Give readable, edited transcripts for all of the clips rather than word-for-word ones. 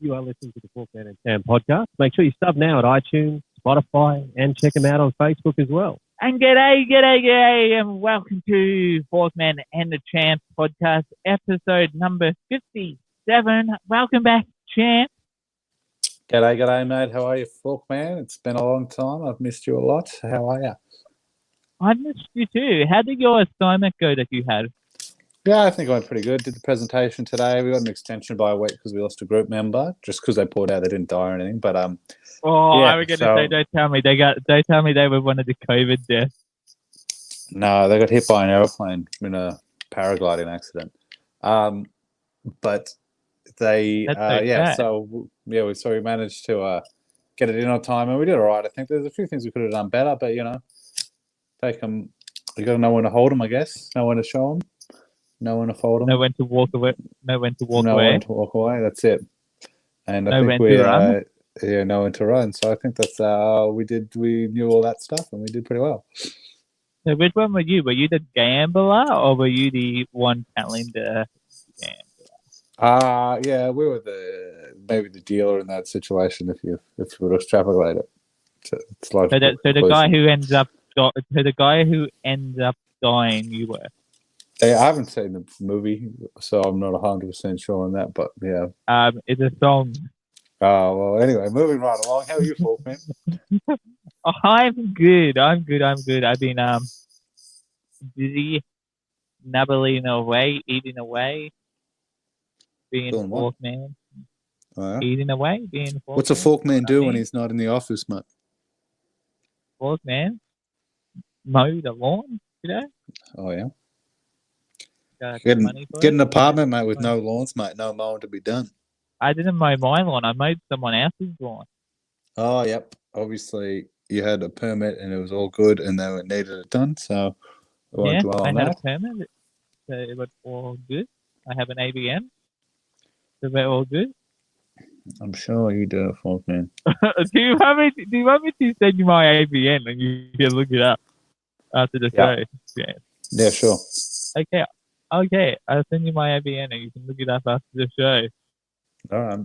You are listening to the Forkman and Sam podcast. Make sure you sub now at iTunes, Spotify, and check them out on Facebook as well. And g'day, and welcome to Forkman and the Champ podcast, episode number 57. Welcome back, Champ. G'day, mate. How are you, Forkman? It's been a long time. I've missed you a lot. How are you? I missed you too. How did your assignment go that you had? Yeah, I think I went pretty good. Did the presentation today. We got an extension by a week because we lost a group member. Just because they pulled out, they didn't die or anything. But I yeah, was going to say, don't tell me they were one of the COVID deaths. No, they got hit by an airplane in a paragliding accident. But they we managed to get it in on time, and we did all right. I think there's a few things we could have done better, but take them. You got to know when to hold them, I guess. Know when to show them. Know when to fold them. Know when to walk away. Know when to walk away. Know when to walk away. That's it. And I think know when to run. So I think that's we knew all that stuff, and we did pretty well. So which one were you? Were you the gambler, or were you the one telling the gambler? Yeah, we were maybe the dealer in that situation. If you would extrapolate it, it's like the guy who ends up dying, you were. I haven't seen the movie, so I'm not 100% sure on that. But yeah, it's a song. Oh well. Anyway, moving right along. How are you, Forkman? I'm good. I've been busy, nabbling away, eating away, being a Forkman. Oh, yeah? Eating away, being a Forkman. What's a Forkman do when he's not in the office, mate? Forkman mow the lawn, Oh yeah. Get an apartment, mate, with no lawns, mate. No mowing to be done. I didn't mow my lawn. I mowed someone else's lawn. Oh, yep. Obviously, you had a permit and it was all good and they needed it done. So, I had a permit. So it was all good. I have an ABN. So we're all good. I'm sure you do, Forkman. Do you want me to send you my ABN and you can look it up after the show? Yeah, sure. Okay, I'll send you my ABN and you can look it up after the show. All right,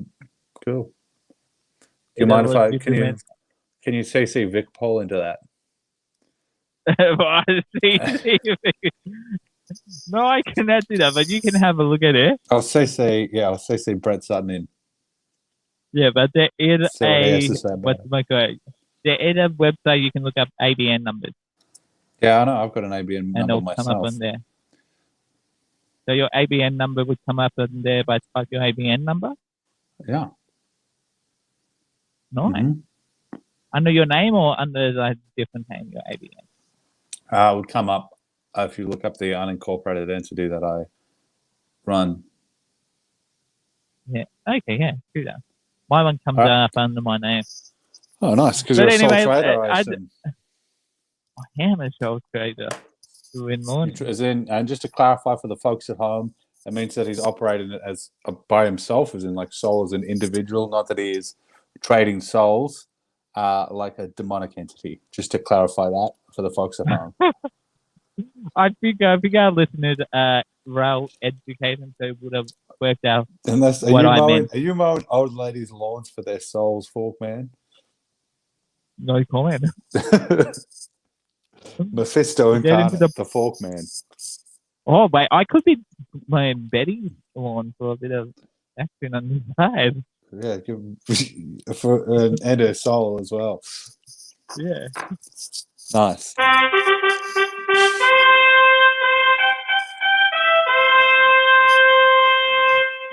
cool. Do you mind if can you CC Vic Paul into that? No, I cannot do that, but you can have a look at it. I'll CC Brett Sutton in. Yeah, but there is there is a website you can look up ABN numbers. Yeah, I know. I've got an ABN number myself. Come up on there. So your ABN number would come up in there by type your ABN number? Yeah. Nice. Mm-hmm. Under your name or under a different name, your ABN? It would come up if you look up the unincorporated entity that I run. Yeah. Okay, yeah. Do that. My one comes up under my name. Oh, nice. Because you're a sole trader, I am a sole trader. And just to clarify for the folks at home, it means that he's operating it as by himself, as in like soul as an individual, not that he is trading souls like a demonic entity. Just to clarify that for the folks at home. I think our listeners well educated, so would have worked out what I meant. Are you mowing old ladies' lawns for their souls, Forkman? No comment. Mephisto incarnate, the Forkman. Oh, wait, I could be my Betty's lawn for a bit of action on the side. Yeah, and her soul as well. Yeah. Nice.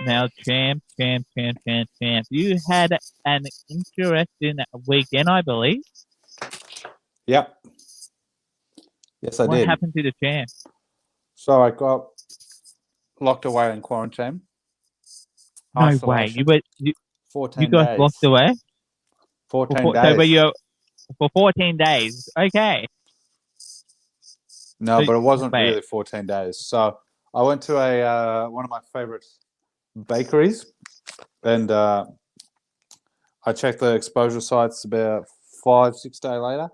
Now, champ. You had an interesting weekend, I believe. Yep. Yes, I did. What happened to the champ? So I got locked away in quarantine. No way. You 14 got days. locked away? 14 days. So were you for 14 days? Okay. No, but it wasn't really 14 days. So I went to one of my favorite bakeries, and I checked the exposure sites about 5-6 days later.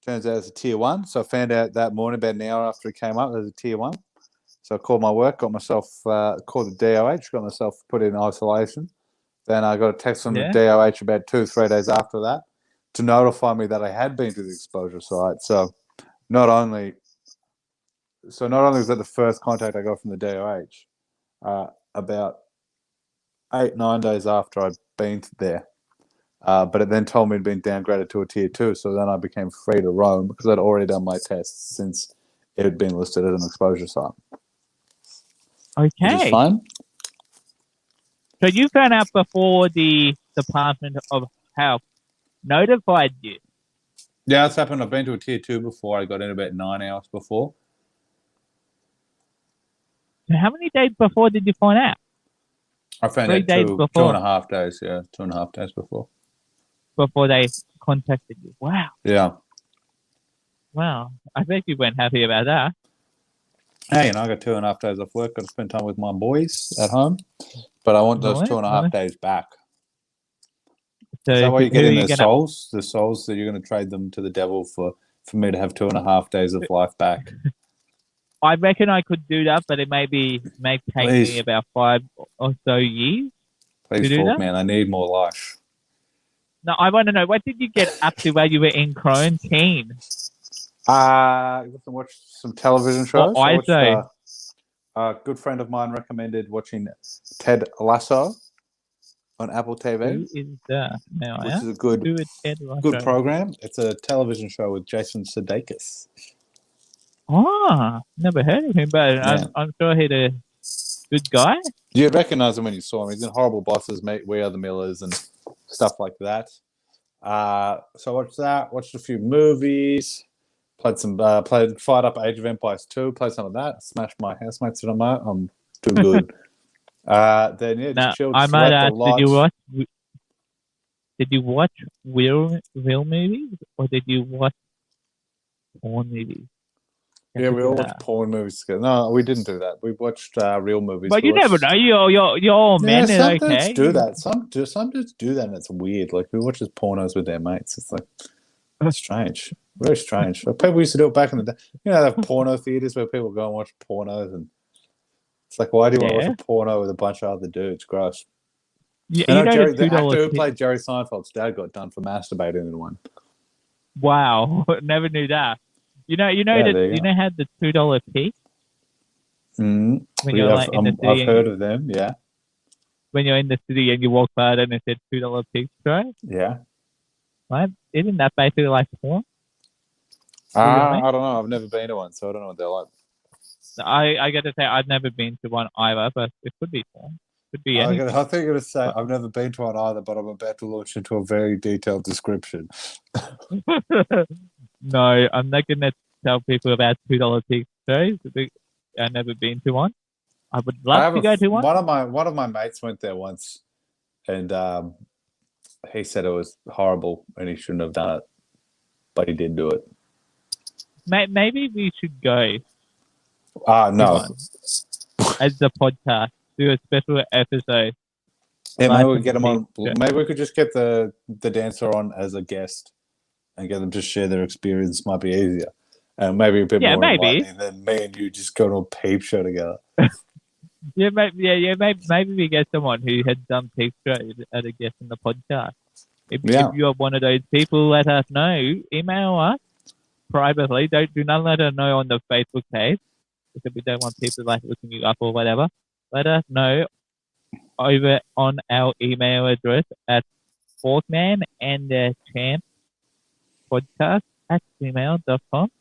Turns out it's a tier 1. So I found out that morning, about an hour after it came up, it was a tier 1. So I called my work, got myself, called the DOH, got myself put in isolation Then I got a text from the Yeah. DOH about 2-3 days after that to notify me that I had been to the exposure site. So not only was that the first contact I got from the DOH, about 8-9 days after I'd been there. But it then told me it'd been downgraded to a tier 2, so then I became free to roam because I'd already done my tests since it had been listed as an exposure site. Which is Okay. fine. So you found out before the Department of Health notified you. Yeah, that's happened. I've been to a tier 2 before. I got in about 9 hours before. So how many days before did you find out? I found 3 out days before. 2.5 days. Yeah, 2.5 days before. Before they contacted you. Wow. Yeah. Wow. I bet you weren't happy about that. Hey, I got 2.5 days off work. Got to spend time with my boys at home. But I want those 2.5 days back. So is that why you're getting the souls? The souls that you're going to trade them to the devil for me to have 2.5 days of life back? I reckon I could do that, but it may take me about 5 or so years. Please, Forkman, I need more life. No, I want to know, what did you get up to while you were in quarantine? Watch some television shows. Oh, I say. A good friend of mine recommended watching Ted Lasso on Apple TV. Who is that? Which is a good program. It's a television show with Jason Sudeikis. Oh, never heard of him, but yeah. I'm sure he's a good guy. You'd recognize him when you saw him. He's in Horrible Bosses, Mate, We Are the Millers, and stuff like that. So I watched that. Watched a few movies. Played Fired Up Age of Empires 2. Played some of that. Smashed my housemates in a moment. I'm too good. Then yeah, just chilled. I might ask, did you watch real movies, or did you watch porn movies? Yeah, we all watched porn movies together. No, we didn't do that. We watched real movies. But you never know. You're all men. Some okay. dudes do that. Some dudes do that, and it's weird. Like, who watches pornos with their mates? It's like strange, very strange. Like, people used to do it back in the day. You know, they have porno theaters where people go and watch pornos, and it's like, why do you want to watch a porno with a bunch of other dudes? Gross. The actor who played Jerry Seinfeld's dad got done for masturbating in one. Wow, never knew that. You know how the $2 pig? When you're in the city, I've heard of them. Yeah. When you're in the city and you walk by and it said $2 pig tray. Yeah. Right? Isn't that basically like porn? I don't know. I've never been to one, so I don't know what they're like. I got to say, I've never been to one either, but it could be porn. Could be anything. I think you're going to say I've never been to one either, but I'm about to launch into a very detailed description. No, I'm not going to tell people about $2 pig trays. I've never been to one. I would love to go to one. One of my mates went there once, and he said it was horrible and he shouldn't have done it, but he did do it. Maybe we should go. No. As the podcast, do a special episode. Yeah, maybe we get them on. Maybe we could just get the dancer on as a guest and get them to share their experience. Might be easier, and maybe a bit more enlightening than me and you just go to a peep show together. Maybe we get someone who had done peep show as a guest in the podcast. If you are one of those people, let us know. Email us privately. Do not let us know on the Facebook page, because we don't want people looking you up or whatever. Let us know over on our email address at Forkman and Champ podcast@gmail.com.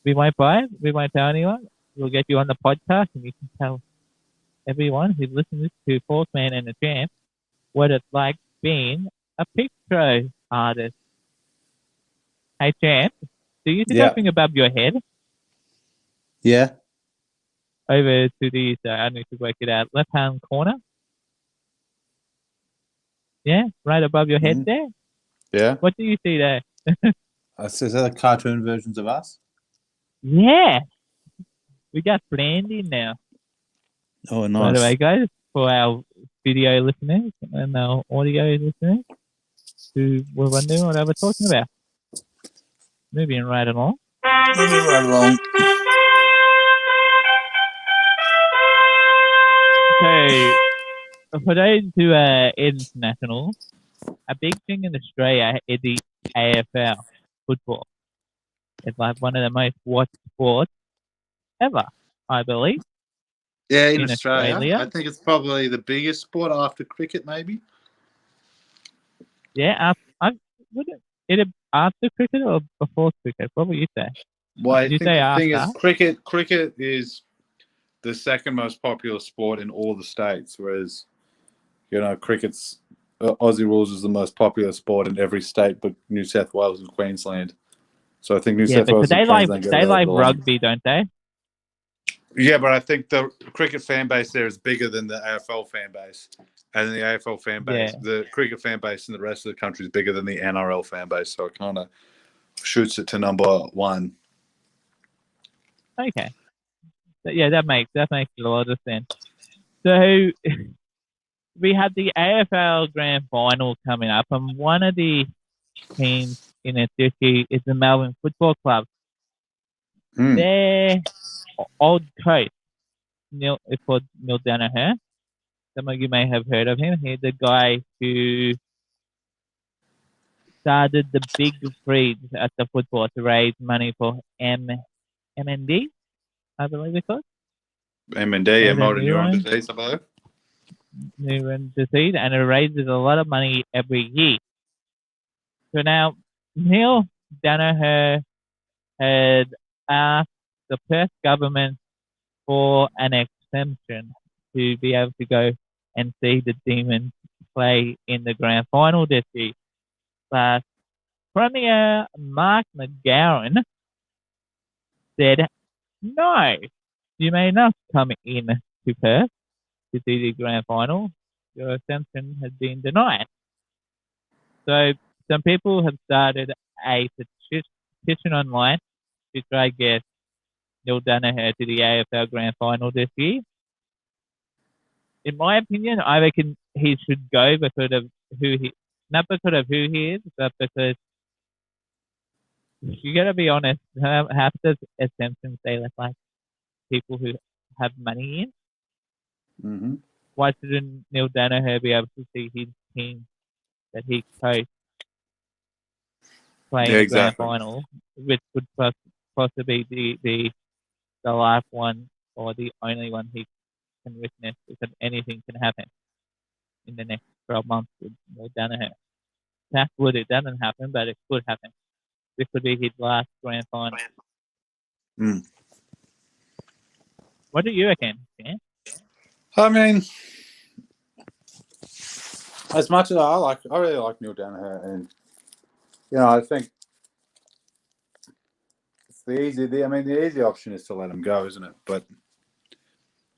We won't buy it. We won't tell anyone. We'll get you on the podcast, and you can tell everyone who listens to Forkman and the Champ what it's like being a picture artist. Hey, Champ, do you see something above your head? Yeah. Over to the, I need to work it out, left-hand corner. Yeah, right above your head there. Yeah. What do you see there? So is that the cartoon versions of us? Yeah. We got branding now. Oh, nice. By the way, guys, for our video listeners and our audio listeners who were wondering what I was talking about. Moving right along. So, for those who are international, a big thing in Australia is the AFL football. It's like one of the most watched sports ever, I believe. Yeah, in Australia, I think it's probably the biggest sport after cricket, maybe. Yeah, would it after cricket or before cricket? What would you say? Well, I think the thing is, cricket is the second most popular sport in all the states, whereas, cricket's Aussie rules is the most popular sport in every state but New South Wales and Queensland. So I think New South Wales and Queensland they like rugby, don't they? Yeah, but I think the cricket fan base there is bigger than the AFL fan base. And the AFL fan base, the cricket fan base in the rest of the country is bigger than the NRL fan base. So it kind of shoots it to number one. Okay. Yeah, that makes a lot of sense. So we have the AFL Grand Final coming up, and one of the teams in it this year is the Melbourne Football Club. Their old coach, is called Neale Daniher. Some of you may have heard of him. He's the guy who started the big freeze at the football to raise money for MND, I believe it's called. MND, motor neuron disease, I believe. Neuron disease, and it raises a lot of money every year. So now, Neale Daniher had asked the Perth government for an exemption to be able to go and see the Demons play in the grand final this year. But Premier Mark McGowan said, no, you may not come in to Perth to see the grand final. Your exemption has been denied. So some people have started a petition online to try to get Neale Daniher to the AFL Grand Final this year. In my opinion, I reckon he should go because of not because of who he is, but because you gotta be honest, half the exemptions they let like people who have money in. Mm-hmm. Why shouldn't Neale Daniher be able to see his team that he coached playing the grand final, which would possibly be the last one or the only one he can witness, because anything can happen in the next 12 months with Neale Daniher. Touch wood, it doesn't happen, but it could happen. This could be his last grand final. What do you reckon, Dan? I mean, as much as I really like Neale Daniher, and I think it's the easy option is to let him go, isn't it? But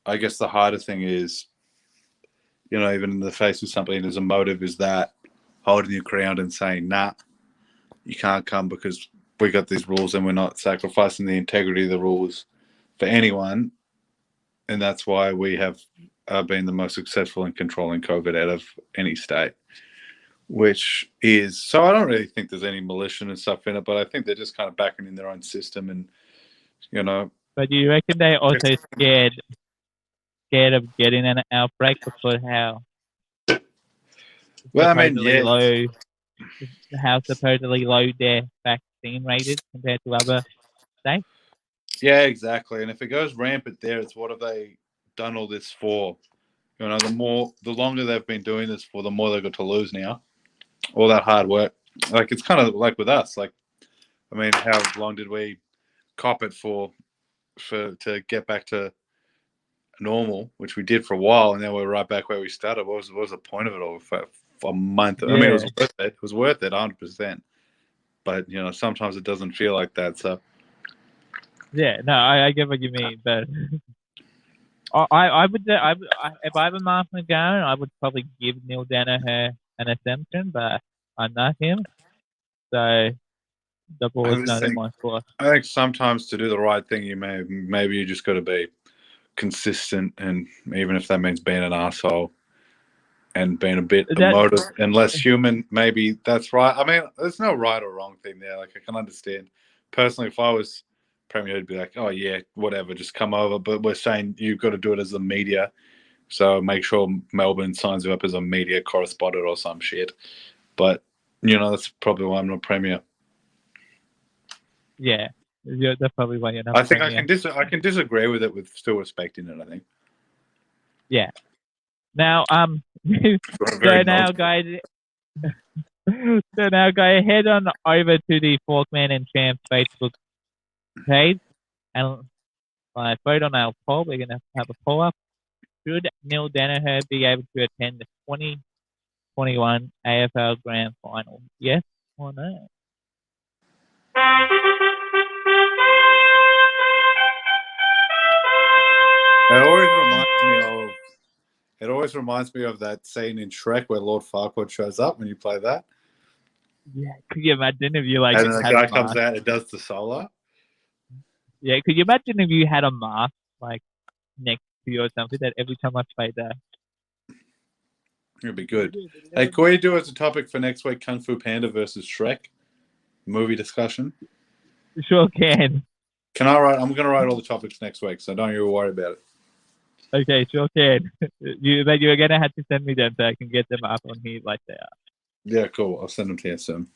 I guess the harder thing is, even in the face of something, there's a motive is that holding your ground and saying, nah, you can't come because we got these rules and we're not sacrificing the integrity of the rules for anyone. And that's why we have been the most successful in controlling COVID out of any state, so I don't really think there's any malicious and stuff in it, but I think they're just kind of backing in their own system and, But do you reckon they're also scared of getting an outbreak because how supposedly low their vaccine rate is compared to other states? Yeah, exactly. And if it goes rampant there, it's what have they done all this for? The longer they've been doing this for, the more they've got to lose now. All that hard work. Like, it's kind of like with us. Like, I mean, how long did we cop it for to get back to normal, which we did for a while, and now we're right back where we started. What was the point of it all for a month? Yeah. I mean, it was worth it. It was worth it, 100%. But sometimes it doesn't feel like that. So yeah, no, I get what you mean, but I would if I were Mark McGowan, I would probably give Neale Daniher an exemption, but I'm not him, so the ball is not in my court. I think sometimes to do the right thing, maybe you just got to be consistent, and even if that means being an asshole and being a bit emotive and less human, maybe that's right. I mean, there's no right or wrong thing there. Like, I can understand. Personally, if I was Premier, I'd be like, oh yeah, whatever, just come over. But we're saying you've got to do it as the media. So make sure Melbourne signs you up as a media correspondent or some shit. But, that's probably why I'm not Premier. Yeah. That's probably why you're not I think Premier. I can disagree with it with still respecting it, I think. Yeah. Now, guys, head on over to the Forkman and Champs Facebook page and vote on our poll. We're going to have a poll up. Should Neale Daniher be able to attend the 2021 AFL Grand Final? Yes or no? It always reminds me of that scene in Shrek where Lord Farquaad shows up when you play that. Yeah, could you imagine if you and then the guy comes out and does the solo? Yeah, could you imagine if you had a mask next to you or something that every time I played that? It'd be good. Hey, can we do as a topic for next week Kung Fu Panda versus Shrek movie discussion? Sure can. I'm going to write all the topics next week, so don't you worry about it. Okay, sure can. You're going to have to send me them so I can get them up on here like they are. Yeah, cool. I'll send them to you soon.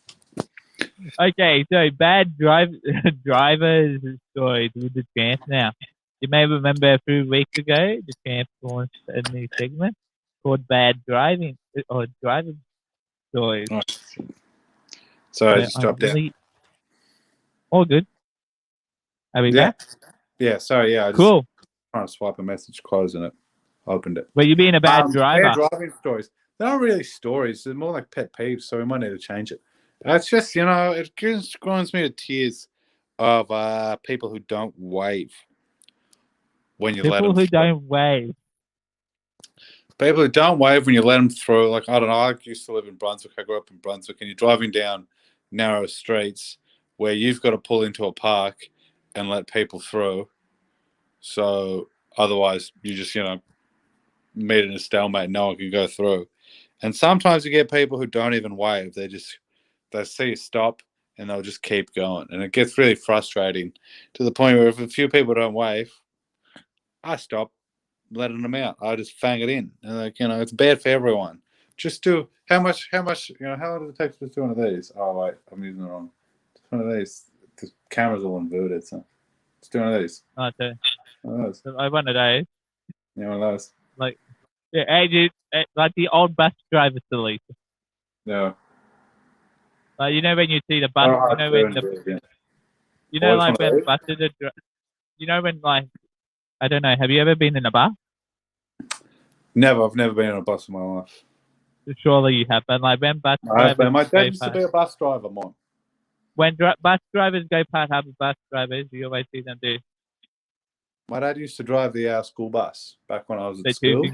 Okay, so bad drivers stories with the Champs now. You may remember a few weeks ago, the Champs launched a new segment called Bad Driving or Driving Stories. Oh, sorry, I just dropped out. All good. Are we back? Yeah, sorry, yeah. I just cool. Trying to swipe a message, closing it. Opened it. Well, you being a bad driver. Bad driving stories. They're not really stories. They're more like pet peeves, so we might need to change it. It's just, it just grinds me to tears of people who don't wave when you let them through. People who don't wave. People who don't wave when you let them through. Like, I don't know, I used to live in Brunswick. I grew up in Brunswick, and you're driving down narrow streets where you've got to pull into a park and let people through. So otherwise, you just, meet in a stalemate. No one can go through. And sometimes you get people who don't even wave. They see you stop and they'll just keep going. And it gets really frustrating to the point where if a few people don't wave, I stop letting them out. I just fang it in. And it's bad for everyone. Just do how much, how long does it take to do one of these? Oh, wait, I'm using it wrong. Just one of these. The camera's all inverted, so just do one of these. Oh, okay. One of those. One of those. Yeah, one of those. Like the old bus driver solution. Yeah. When you see the bus, when when buses are, when I don't know, have you ever been in a bus? Never. I've never been in a bus in my life. Surely you have. But when bus drivers, my dad used to be a bus driver, Mom. When bus drivers go past other bus drivers, you always see them do. My dad used to drive the school bus back when I was at school.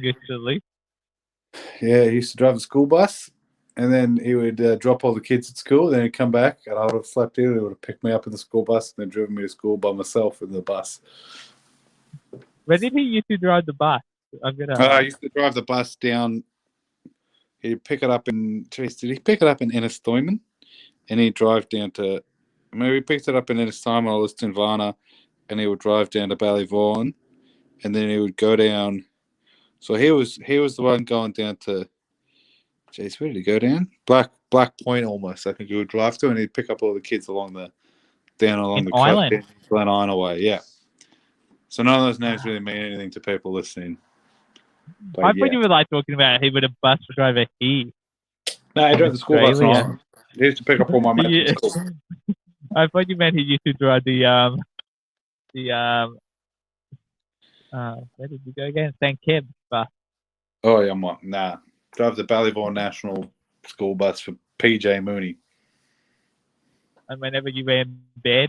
Yeah, he used to drive the school bus, and then he would drop all the kids at school. Then he'd come back, and I would have slept in. He would have picked me up in the school bus, and then driven me to school by myself in the bus. Where did he used to drive the bus? I used to drive the bus down. He'd pick it up in. Did he pick it up in Ennisthuymen? And he'd drive down to. Maybe he picked it up in Ennisthuymen or Listonvarna, and he would drive down to Ballyvaughan, and then he would go down. So he was the one going down to. Jeez, where did he go down? Black Point almost. I think he would drive to, and he'd pick up all the kids along the island. Glen Iron way. Yeah. So none of those names really mean anything to people listening. But I thought you were talking about he would have bus driver here. No, he drove the school bus. He used to pick up all my mates at school. I thought you meant he used to drive where did you go again? St. Keb's bus. Oh yeah, nah. Drove the Ballyvaughan National School bus for PJ Mooney. And whenever you were in bed,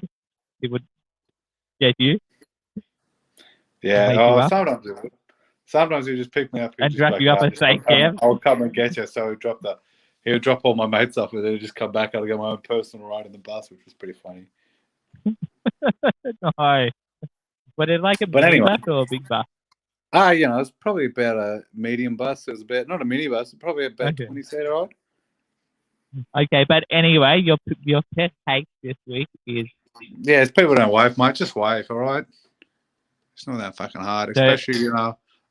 he would get you. Yeah, sometimes he would. Sometimes he'd just pick me up and drop you up at St. Keb's. I'll come and get you. So he would drop all my mates off, and then he'd just come back. I'd get my own personal ride in the bus, which was pretty funny. No. But it like a mini bus or a big bus? It was probably about a medium bus. It was about, not a mini bus, probably about 20-seater odd. Okay, but anyway, your pet hate this week is... Yeah, it's people don't wave, mate. Just wave, all right? It's not that fucking hard. Especially,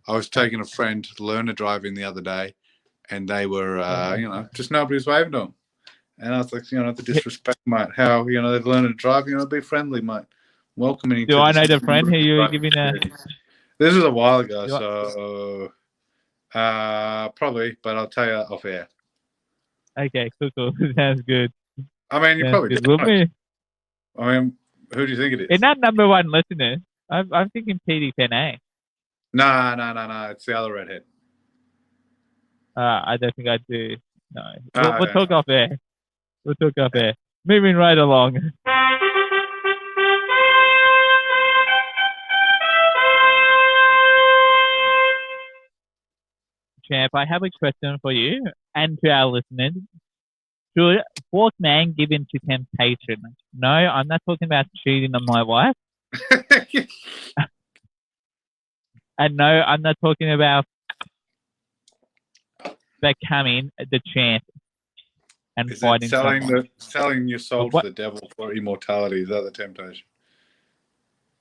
I was taking a friend learner driving the other day, and they were, just nobody was waving to them. And I was like, the disrespect, mate. How, they've learned to drive, be friendly, mate. Welcoming. Do I know the friend who you were giving a... This was a while ago, so probably, but I'll tell you off air. Okay, cool. Sounds good. I mean, you probably don't. I mean, who do you think it is? In that number one listener, I'm thinking PD10A. No. It's the other redhead. I don't think I do. No. We'll talk off air. We'll talk off air. Moving right along. Champ, I have a question for you and to our listeners. Should Forkman give in to temptation? No, I'm not talking about cheating on my wife. And no, I'm not talking about becoming the champ and is fighting selling your soul to the devil for immortality. Is that the temptation?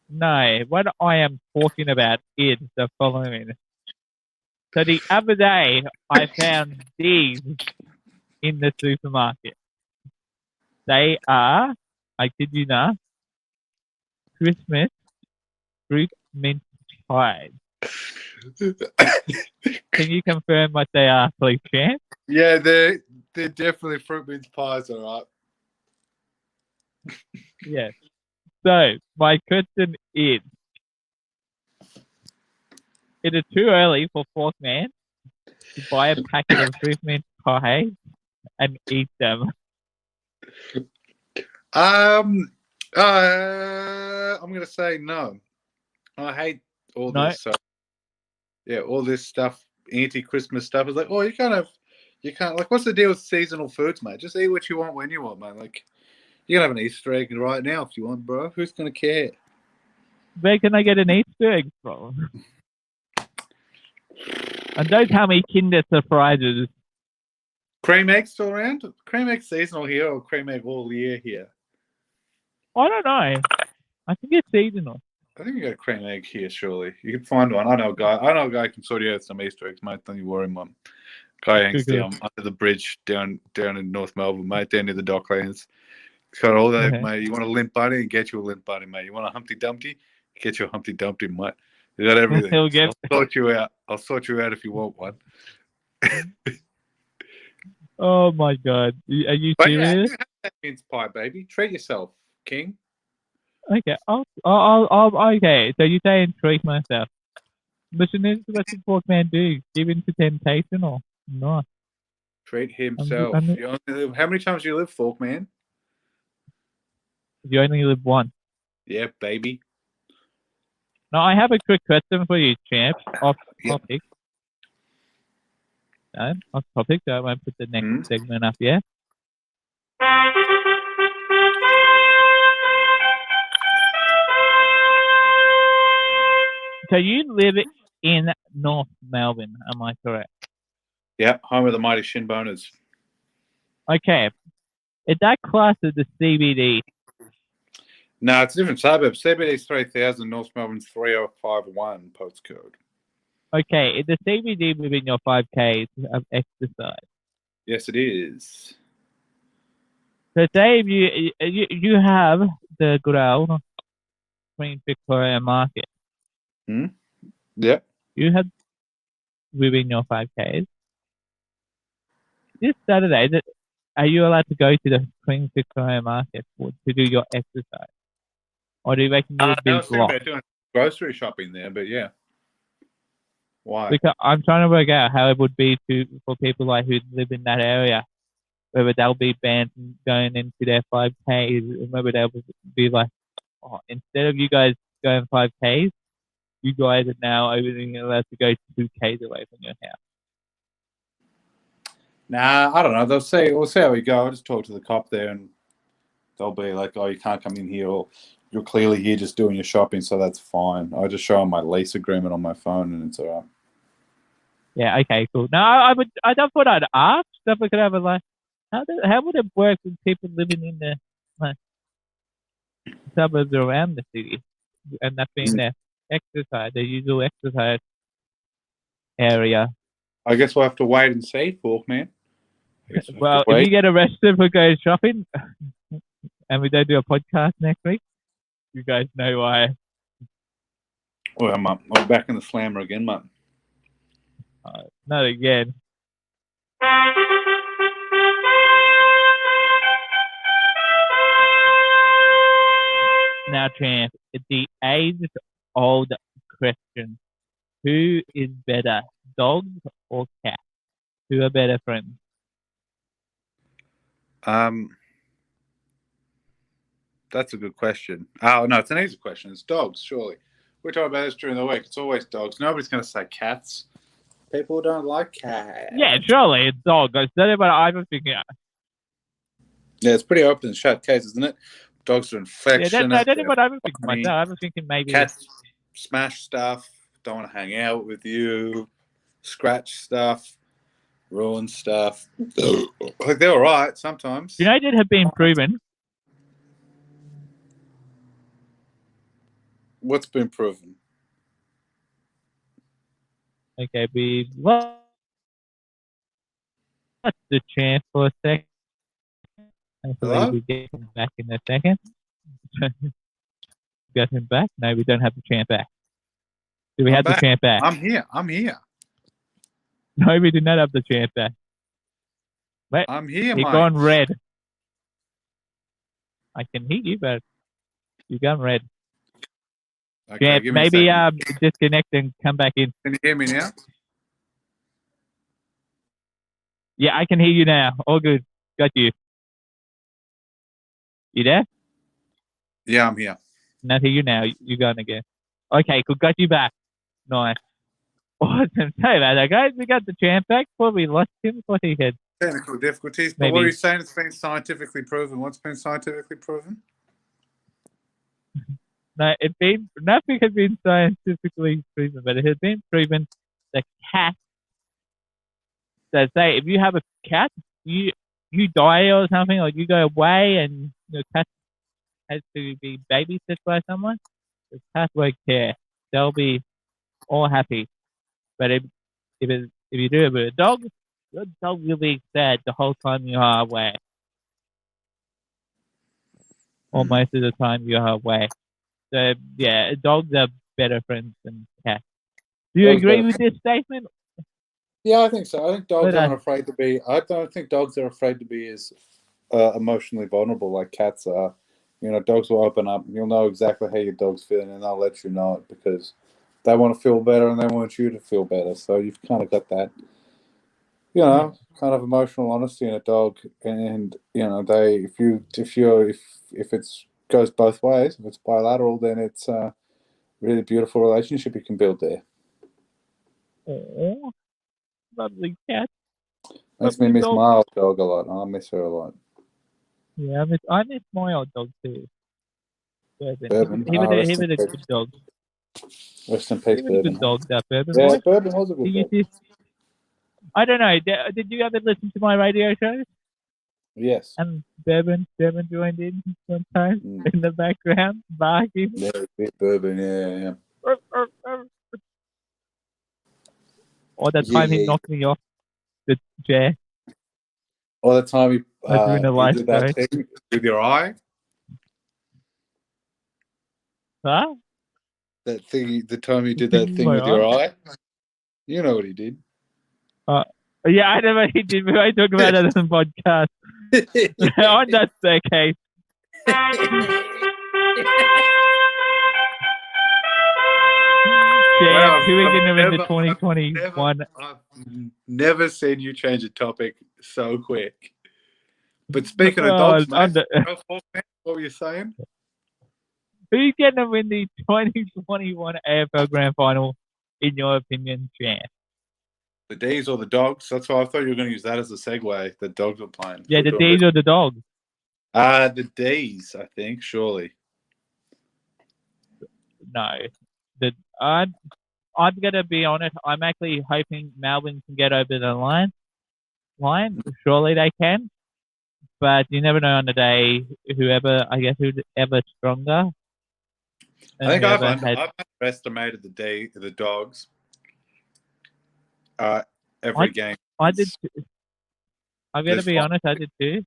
No, what I am talking about is the following. So the other day, I found these in the supermarket. They are, I kid you not, Christmas fruit mince pies. Can you confirm what they are, please, Champ? Yeah, they're definitely fruit mince pies, all right. Yes. So my question is it too early for Forkman to buy a packet of fruit mince pies and eat them? I'm gonna say no. I hate all this. All this stuff, anti-Christmas stuff. Is like, oh, you can't. Like, what's the deal with seasonal foods, mate? Just eat what you want when you want, mate. Like, you can have an Easter egg right now if you want, bro. Who's gonna care? Where can I get an Easter egg from? And don't tell me Kinder Surprises. Cream egg still around? Cream egg seasonal here or cream egg all year here? I don't know. I think it's seasonal. I think you got a cream egg here, surely. You can find one. I know a guy who can sort you out some Easter eggs, mate. Don't you worry, mum. Guy hangs down under the bridge down in North Melbourne, mate, down near the Docklands. He's got all that, mate. You want a limp bunny? And get you a limp bunny, mate. You want a Humpty Dumpty? Get you a Humpty Dumpty, mate. You got everything. I'll sort you out. I'll sort you out if you want one. Oh my God! Are you serious? Yeah, have that mince pie, baby. Treat yourself, King. Okay. Okay. So you're saying treat myself? Listeners, what does Forkman do? Give in to temptation or not? Treat himself. How many times do you live, Forkman? You only live once. Yeah, baby. Now, I have a quick question for you, champ. Off topic. No, off topic. So I won't put the next segment up yet. So you live in North Melbourne, am I correct? Yeah, home of the mighty Shinboners. Okay. Is that class of the CBD? No, it's a different suburb. CBD is 3,000, North Melbourne's 3051 postcode. Okay, is the CBD within your 5K of exercise? Yes, it is. So say if you have the good old Queen Victoria Market. Yep. You have within your 5Ks. This Saturday, are you allowed to go to the Queen Victoria Market to do your exercise? Or do you reckon you would be blocked? About doing grocery shopping there, but yeah. Why? Because I'm trying to work out how it would be for people like who live in that area, whether they'll be banned from going into their 5Ks, whether they'll be like, oh, instead of you guys going 5Ks, you guys are now only allowed to go 2Ks away from your house. Nah, I don't know. We'll see how we go. I'll just talk to the cop there and they'll be like, oh, you can't come in here, or you're clearly here just doing your shopping, so that's fine. I'll just show them my lease agreement on my phone and it's all right. Yeah, okay, cool. No, I thought I'd ask if we could have how would it work with people living in the suburbs around the city and that being their exercise, their usual exercise? area. I guess we'll have to wait and see, Forkman. Well, if you get arrested for going shopping and we don't do a podcast next week, you guys know why. Well, I'm back in the slammer again, mate. Not again. Now, Champ, the age-old question. Who is better, dogs or cats? Who are better friends? That's a good question. Oh, no, it's an easy question. It's dogs, surely. We're talking about this during the week. It's always dogs. Nobody's going to say cats. People don't like cats. Yeah, surely it's dogs. That's what I was thinking. Yeah, it's pretty open and shut case, isn't it? Dogs are infectious. Yeah, that's what I was thinking myself. I was thinking maybe cats smash stuff, don't want to hang out with you, scratch stuff, ruin stuff. Like they're all right sometimes. United have been proven. What's been proven? Okay, we lost the chance for a second. Hopefully we get him back in a second. Got him back? No, we don't have the champ back. Do we have the champ back? I'm here. No, we do not have the champ back. Wait, I'm here, You've gone red. I can hear you, but you've gone red. Okay, champ, maybe disconnect and come back in. Can you hear me now? Yeah, I can hear you now. All good. Got you. You there? Yeah, I'm here. Not hear you now. You're gone again. Okay, cool. Got you back. Nice. Awesome. Sorry about that, guys. We got the champ back before we lost him. What he had. Technical difficulties. But Maybe. what are you saying? It's been scientifically proven. What's been scientifically proven? No, nothing has been scientifically proven, but it has been proven that cats. So say if you have a cat, you die or something, or you go away, and your cat has to be babysat by someone, the cat won't care. They'll be all happy. But if you do it with a dog, your dog will be sad the whole time you are away. Or most of the time you are away. So yeah, dogs are better friends than cats. Do you agree with this statement? Yeah, I think so. I think dogs aren't afraid to be. I don't think dogs are afraid to be as emotionally vulnerable like cats are. You know, dogs will open up. You'll know exactly how your dog's feeling, and they'll let you know it because they want to feel better and they want you to feel better. So you've kind of got that, you know, kind of emotional honesty in a dog. And you know, if it's goes both ways, if it's bilateral, then it's a really beautiful relationship you can build there. Oh, lovely cat. Makes me miss my old dog a lot. I miss her a lot. Yeah, I miss my old dog too. Bourbon. He was a good dog. Rest in peace, Bourbon. He was a good dog, that Bourbon. Yeah, boy. Bourbon was a good dog. I don't know. Did you ever listen to my radio show? Yes. And Bourbon joined in one time in the background, barking. Yeah, bit Bourbon, yeah. Or the time he knocked me off the chair. Or the time he did that thing with your eye. Huh? That thing, the time he did that thing with your eye. You know what he did. Yeah, I know what he did, but I talk about it on the podcast. On that case. Who are going to win the 2021? I've never seen you change a topic so quick. But speaking of dogs, mate, what were you saying? Who's going to win the 2021 AFL Grand Final, in your opinion, Chan? The D's or the dogs? That's why I thought you were going to use that as a segue. The dogs were playing. Yeah, the D's or the dogs? The D's, I think, surely. No. I'm going to be honest. I'm actually hoping Melbourne can get over the line. Surely they can. But you never know on the day, whoever's stronger. I think I've underestimated the dogs. every game. I did. I'm going to be honest, I did too.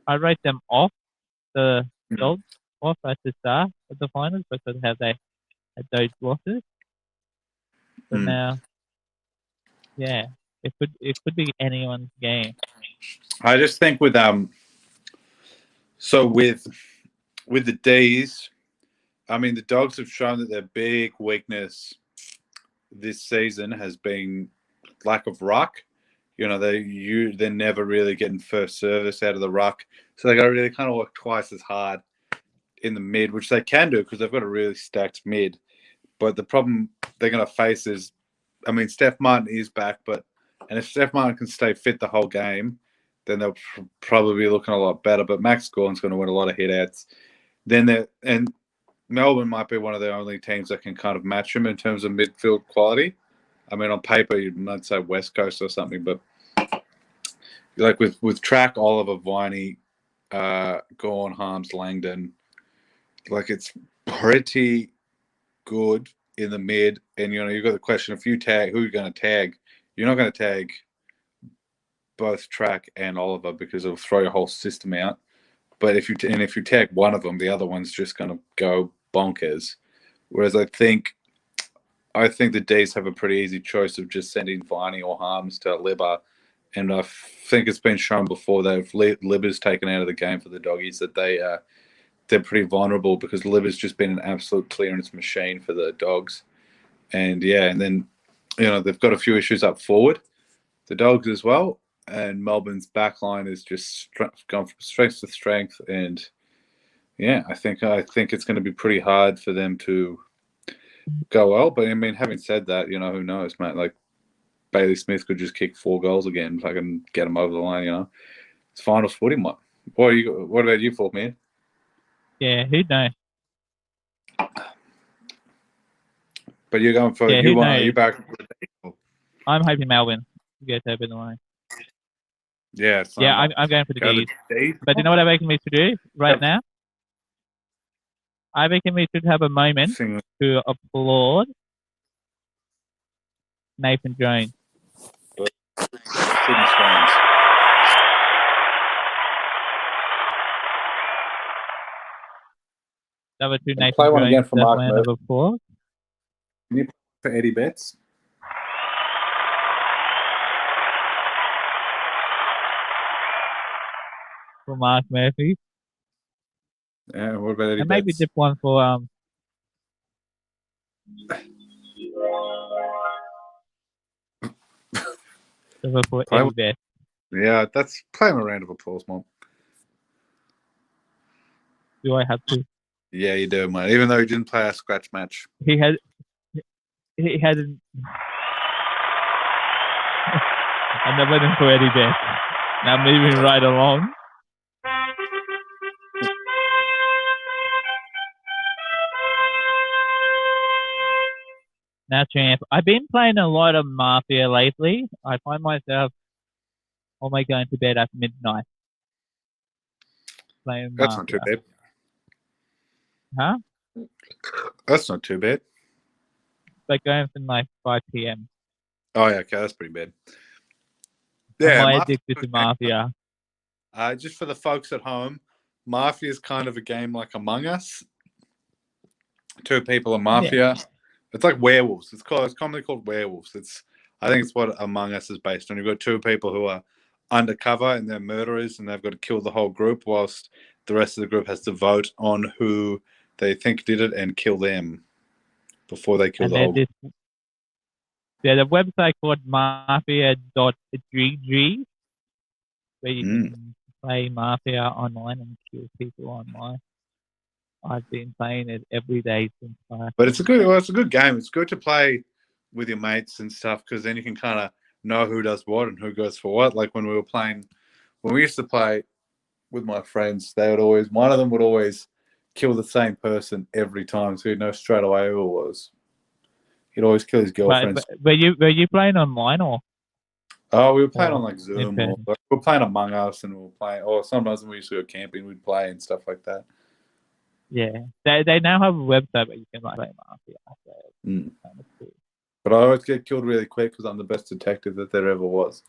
I wrote them off, the Dogs, off at the start of the finals because of how they had those losses. But now, yeah, it could be anyone's game. I just think with with the D's, I mean, the Dogs have shown that their big weakness this season has been lack of ruck. You know, they're never really getting first service out of the ruck, so they got to really kind of work twice as hard in the mid, which they can do because they've got a really stacked mid. But the problem they're going to face is, I mean, Steph Martin is back, and if Steph Martin can stay fit the whole game, then they'll probably be looking a lot better. But Max Gordon's going to win a lot of hit-outs. And Melbourne might be one of the only teams that can kind of match them in terms of midfield quality. I mean, on paper, you might say West Coast or something, but like with Track, Oliver, Viney, Gorn, Harms, Langdon, like it's pretty good in the mid. And, you know, you've got the question, if you tag, who are you going to tag? You're not going to tag both Track and Oliver because it'll throw your whole system out. But if you tag one of them, the other one's just going to go bonkers. Whereas I think the D's have a pretty easy choice of just sending Viney or Harms to Libba. And I think it's been shown before that if Libba's taken out of the game for the Doggies, that they're pretty vulnerable because Libba's just been an absolute clearance machine for the Dogs. And then, you know, they've got a few issues up forward, the Dogs as well. And Melbourne's backline is just gone from strength to strength. And yeah, I think it's going to be pretty hard for them to go well. But I mean, having said that, you know, who knows, mate? Like Bailey Smith could just kick 4 goals again if I can get him over the line. You know, it's finals footy. What about you, Forkman? Yeah, who knows? But you're going for you back. I'm hoping Melbourne gets over the line. Yeah, I'm going for the D's. But you know what I reckon we should do right now? I reckon we should have a moment to applaud Nathan Jones. Number 2, Nathan play Jones. One again for Mark round of applause. Can you play for Eddie Betts? For Mark Murphy. Yeah, what about Eddie and Betts? Maybe dip one for Eddie Betts. Yeah, that's play him a round of applause, Mom. Do I have to? Yeah, you do, mate. Even though he didn't play a scratch match. He hadn't. Another one for Eddie Betts. Now moving right along. Now, champ, I've been playing a lot of Mafia lately. I find myself almost going to bed at midnight. Playing That's Mafia. not too bad. Huh? That's not too bad. Like going from like 5 p.m. Oh, yeah, okay, that's pretty bad. Yeah, I'm addicted to Mafia. Just for the folks at home, Mafia is kind of a game like Among Us. 2 people are Mafia. Yeah. It's like werewolves. It's commonly called werewolves. I think it's what Among Us is based on. You've got 2 people who are undercover and they're murderers and they've got to kill the whole group whilst the rest of the group has to vote on who they think did it and kill them before they kill the whole group. There's a website called mafia.gg where you can play Mafia online and kill people online. I've been playing it every day since. But it's a good game. It's good to play with your mates and stuff because then you can kind of know who does what and who goes for what. Like when we used to play with my friends, one of them would always kill the same person every time, so you'd know straight away who it was. He'd always kill his girlfriends. Were you playing online or? Oh, we were playing on like Zoom, or we were playing Among Us, and we were playing. Or sometimes when we used to go camping, we'd play and stuff like that. Yeah, they now have a website where you can like play Mafia. So kind of cool. But I always get killed really quick because I'm the best detective that there ever was.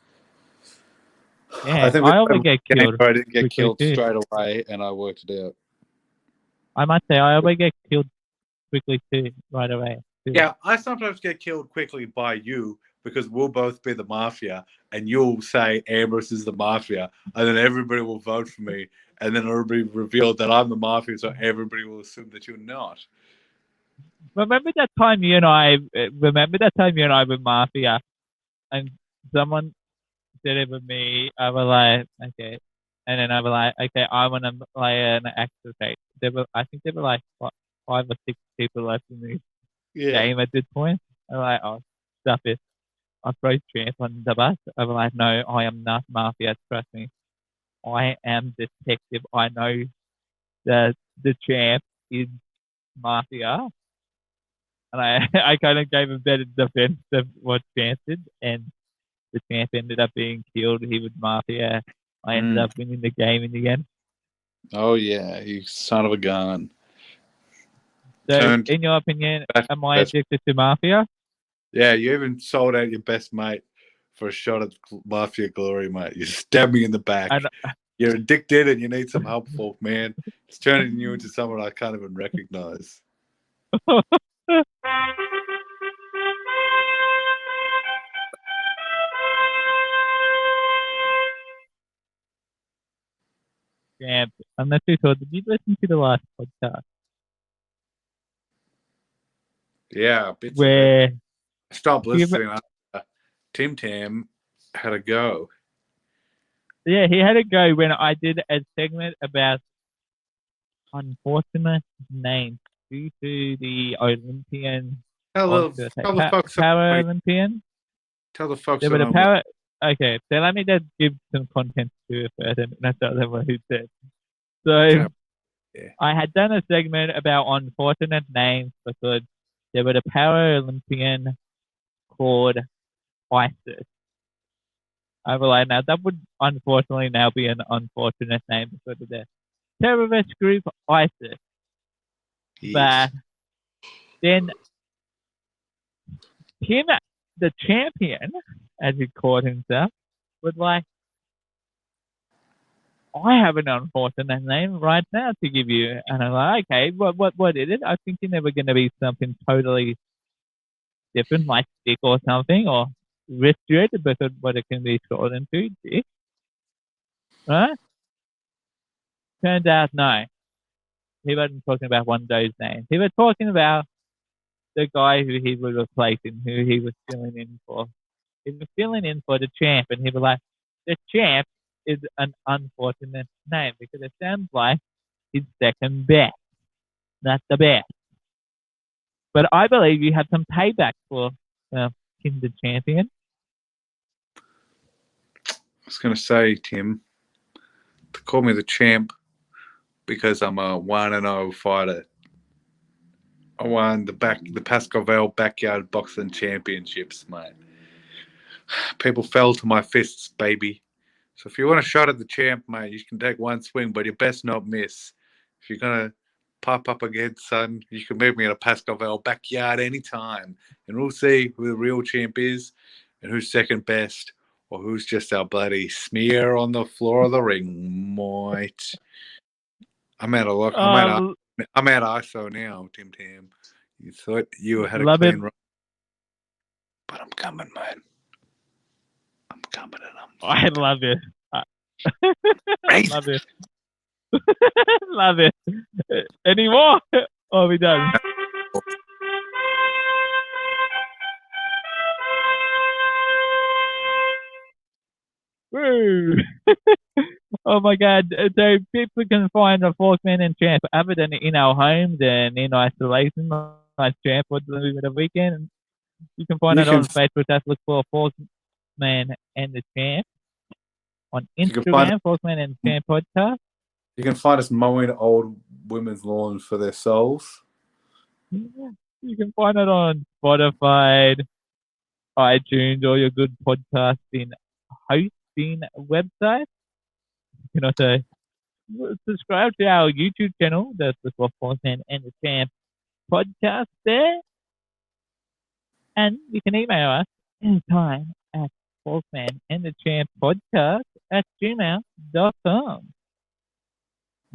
Yeah, I think I always get killed. I didn't get killed too. straight away, and I worked it out. I must say, I always get killed quickly too, right away. Too. Yeah, I sometimes get killed quickly by you because we'll both be the Mafia, and you'll say Ambrose is the Mafia, and then everybody will vote for me, and then it'll be revealed that I'm the Mafia, so everybody will assume that you're not. Remember that time you and I were Mafia, and someone said it with me. I was like, okay, and then I was like, okay, I want to play an activate. I think there were like 5 or 6 people left in the game at this point. I was like, oh, stuff it. I throw Champ on the bus. I was like, no, I am not Mafia. Trust me, I am detective. I know that the Champ is Mafia. And I kind of gave a better defense of what Champ did, and the Champ ended up being killed. He was Mafia. I ended up winning the game in the end. Oh, yeah, you son of a gun. So, in your opinion, am I addicted to Mafia? Yeah, you even sold out your best mate for a shot at Mafia glory, mate. You stabbed me in the back. You're addicted and you need some help, man. It's turning you into someone I can't even recognize. Yeah, unless you thought, did you listen to the last podcast? Yeah, bits where of it. Stop listening. Tim Tam had a go. Yeah, he had a go when I did a segment about unfortunate names due to the Olympian. Paralympian. Tell the folks. There were the Okay, so let me just give some content to it first, and that's what he said. So, I had done a segment about unfortunate names because there was a Paralympian called ISIS. I was like, now that would unfortunately now be an unfortunate name because of the terrorist group ISIS. Yes. But then him, the champion, as he called himself, was like, I have an unfortunate name right now to give you. And I'm like, okay, what is it? I think you're never going to be something totally different, like Dick or something, or restricted because what it can be called into, Dick. Right? Turns out, no. He wasn't talking about one of those names. He was talking about the guy who he was replacing, who he was filling in for. He was filling in for the champ, and he was like, the champ is an unfortunate name because it sounds like his second best, not the best. But I believe you have some payback for him, the champion. I was going to say, Tim, to call me the champ because I'm a 1-0 fighter. I won the Pascal Backyard Boxing Championships, mate. People fell to my fists, baby. So if you want a shot at the champ, mate, you can take one swing, but you best not miss. If you're going to pop up again, son, you can meet me in a Pascal Backyard anytime. And we'll see who the real champ is and who's second best or who's just our bloody smear on the floor of the ring, mate. I'm out of luck. I'm out ISO now, Tim Tam. You thought you had a clean run. But I'm coming, man. I'm coming and I love it. Love it. Love it. Any more? Oh, we done. Woo! Oh my God! So people can find a Forkman and Champ other than in our homes and in isolation. Like Champ would live at a weekend. You can find it on Facebook. Just look for Forkman and the Champ. On Instagram, Forkman and Champ podcast. You can find us mowing old women's lawns for their souls. Yeah. You can find it on Spotify, iTunes, or your good podcasting hosting website. You can also subscribe to our YouTube channel. That's the Forkman and the Champ podcast there. And you can email us anytime at Forkman and the Champ Podcast at gmail.com.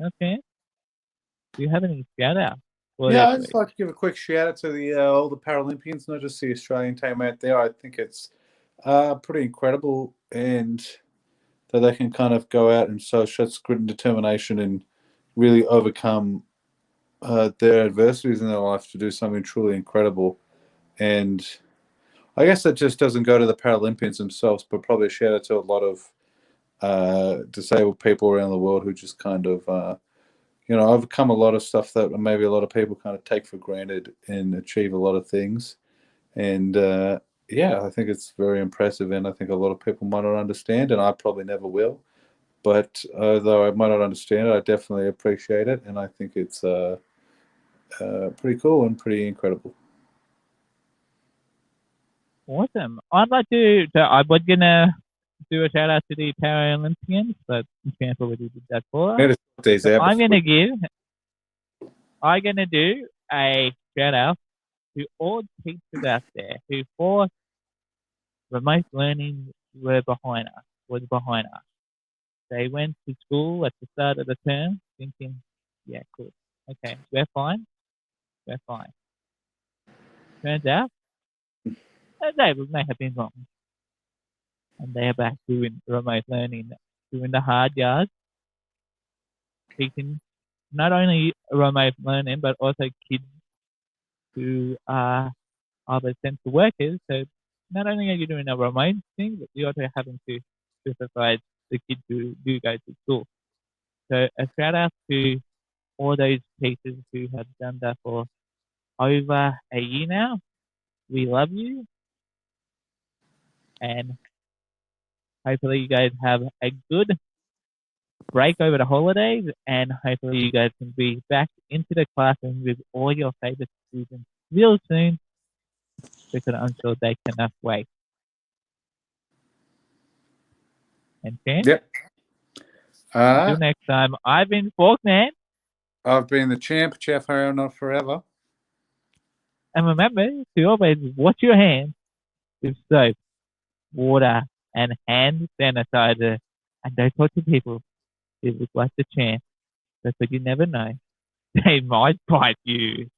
Okay. Do you have any shout outs? Yeah, I'd just like to give a quick shout out to all the Paralympians, not just the Australian team out there. I think it's pretty incredible, and that they can kind of go out and show such grit and determination and really overcome their adversities in their life to do something truly incredible. And I guess that just doesn't go to the Paralympians themselves, but probably a shout out to a lot of disabled people around the world who just kind of overcome a lot of stuff that maybe a lot of people kind of take for granted and achieve a lot of things. And I think it's very impressive, and I think a lot of people might not understand, and I probably never will. But though I might not understand it, I definitely appreciate it, and I think it's pretty cool and pretty incredible. Awesome. I'd like to. So I was gonna do a shout out to the Paralympians, but Champ already did that for us. So I'm gonna do a shout out to all teachers out there who for remote learning was behind us. They went to school at the start of the term thinking, yeah, cool. Okay, we're fine. Turns out they may have been wrong. And they are back doing remote learning, doing the hard yards, teaching not only remote learning, but also kids who are other central workers. So not only are you doing a remote thing, but you're also having to supervise the kids who do go to school. So a shout out to all those teachers who have done that for over a year now. We love you. And hopefully you guys have a good break over the holidays, and hopefully you guys can be back into the classroom with all your favorite students real soon, because I'm sure they cannot wait. And Champ? Yep. Until next time, I've been Forkman. I've been the Champ, Jeff Harrow, not forever. And remember to always wash your hands with soap, water, and hand sanitizer. And don't talk to people who look like the Champ, because you never know. They might bite you.